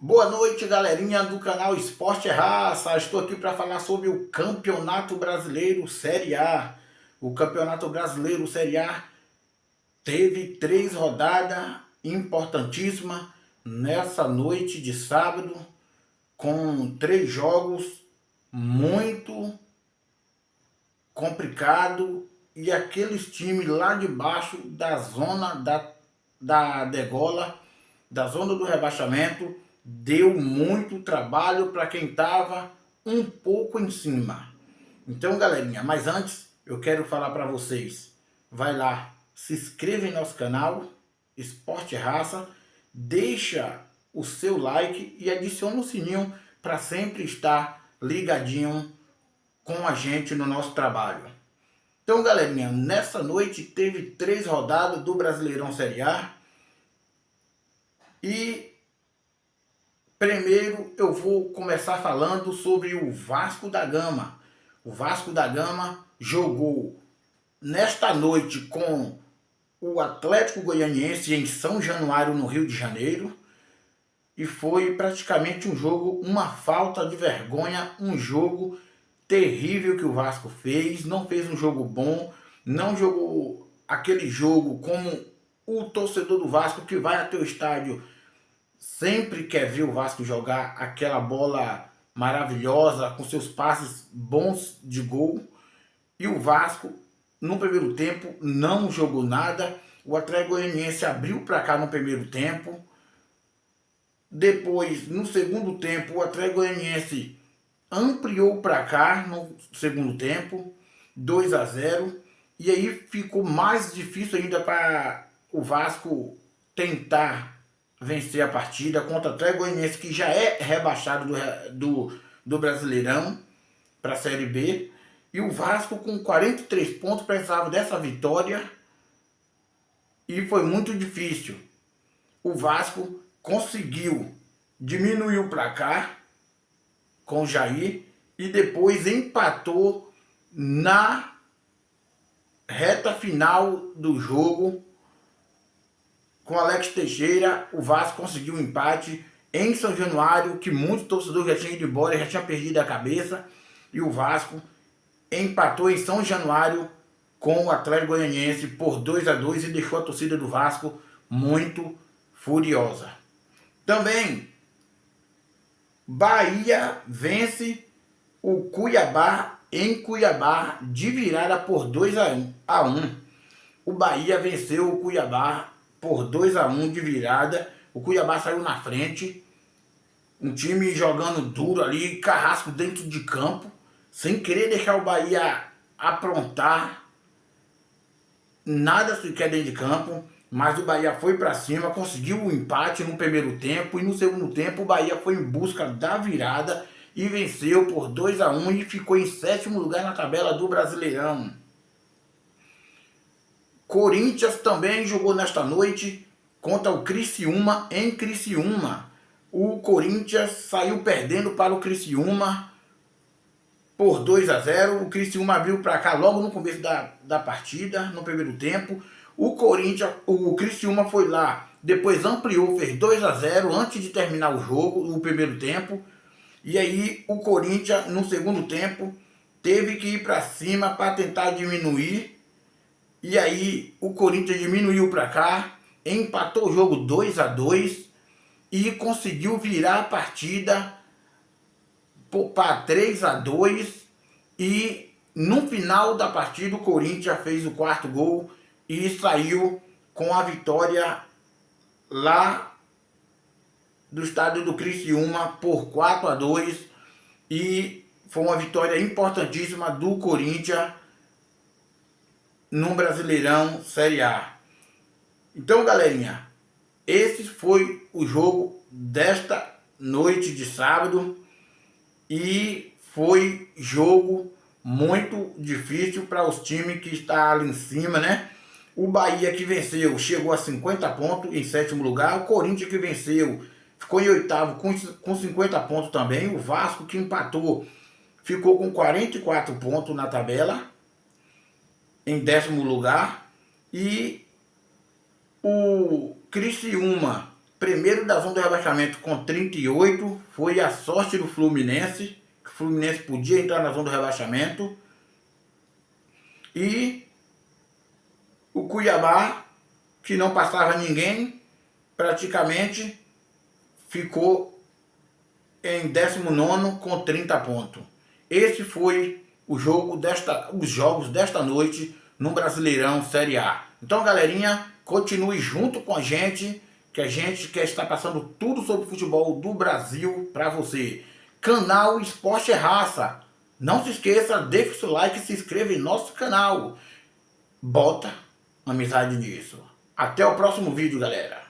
Boa noite, galerinha do canal Esporte é Raça. Estou aqui para falar sobre o Campeonato Brasileiro Série A. O Campeonato Brasileiro Série A teve 3 rodadas importantíssimas nessa noite de sábado, com 3 jogos muito complicado e aqueles times lá de baixo da zona da degola, da zona do rebaixamento, deu muito trabalho para quem estava um pouco em cima. Então, galerinha, mas antes eu quero falar para vocês, vai lá, se inscreva em nosso canal Esporte Raça, deixa o seu like e adiciona o sininho para sempre estar ligadinho com a gente no nosso trabalho. Então, galerinha, nessa noite teve 3 rodadas do Brasileirão Série A. E primeiro eu vou começar falando sobre o Vasco da Gama. O Vasco da Gama jogou nesta noite com o Atlético Goianiense em São Januário, no Rio de Janeiro. E foi praticamente um jogo, uma falta de vergonha, um jogo terrível que o Vasco fez. Não fez um jogo bom, não jogou aquele jogo como o torcedor do Vasco que vai até o estádio sempre quer ver o Vasco jogar aquela bola maravilhosa, com seus passes bons de gol. E o Vasco, no primeiro tempo, não jogou nada. O Atlético Goianiense abriu para cá no primeiro tempo. Depois, no segundo tempo, o Atlético Goianiense ampliou para cá no segundo tempo, 2-0. E aí ficou mais difícil ainda para o Vasco tentar vencer a partida contra o Atlético Goianiense, que já é rebaixado do Brasileirão para a Série B. E o Vasco, com 43 pontos, precisava dessa vitória e foi muito difícil. O Vasco conseguiu diminuir o placar com o Jair e depois empatou na reta final do jogo com Alex Teixeira. O Vasco conseguiu um empate em São Januário, que muitos torcedores já tinham ido embora, já tinham perdido a cabeça. E o Vasco empatou em São Januário com o Atlético Goianiense por 2-2 e deixou a torcida do Vasco muito furiosa. Também, Bahia vence o Cuiabá em Cuiabá de virada por 2-1. O Bahia venceu o Cuiabá por 2-1 de virada. O Cuiabá saiu na frente. Um time jogando duro ali, carrasco dentro de campo, sem querer deixar o Bahia aprontar nada sequer dentro de campo. Mas o Bahia foi para cima, conseguiu o empate no primeiro tempo. E no segundo tempo o Bahia foi em busca da virada e venceu por 2-1 e ficou em 7º lugar na tabela do Brasileirão. Corinthians também jogou nesta noite contra o Criciúma em Criciúma. O Corinthians saiu perdendo para o Criciúma por 2-0. O Criciúma abriu para cá logo no começo da partida, no primeiro tempo. O Criciúma foi lá, depois ampliou, fez 2-0 antes de terminar o jogo, o primeiro tempo. E aí o Corinthians, no segundo tempo, teve que ir para cima para tentar diminuir. E aí o Corinthians diminuiu para cá, empatou o jogo 2-2 e conseguiu virar a partida para 3-2. E no final da partida o Corinthians fez o 4º gol e saiu com a vitória lá do estádio do Criciúma por 4-2. E foi uma vitória importantíssima do Corinthians no Brasileirão Série A. Então, galerinha, esse foi o jogo desta noite de sábado e foi jogo muito difícil para os times que estão ali em cima, né? O Bahia, que venceu, chegou a 50 pontos em 7º lugar. O Corinthians, que venceu, ficou em 8º com 50 pontos também. O Vasco, que empatou, ficou com 44 pontos na tabela, em 10º lugar. E o Criciúma primeiro da zona do rebaixamento com 38, foi a sorte do Fluminense, que o Fluminense podia entrar na zona do rebaixamento. E o Cuiabá, que não passava ninguém, praticamente ficou em 19º com 30 pontos. Esse foi os jogos desta noite no Brasileirão Série A. Então, galerinha, continue junto com a gente quer estar passando tudo sobre o futebol do Brasil para você. Canal Esporte é Raça. Não se esqueça, deixe o seu like e se inscreva em nosso canal. Bota amizade nisso. Até o próximo vídeo, galera.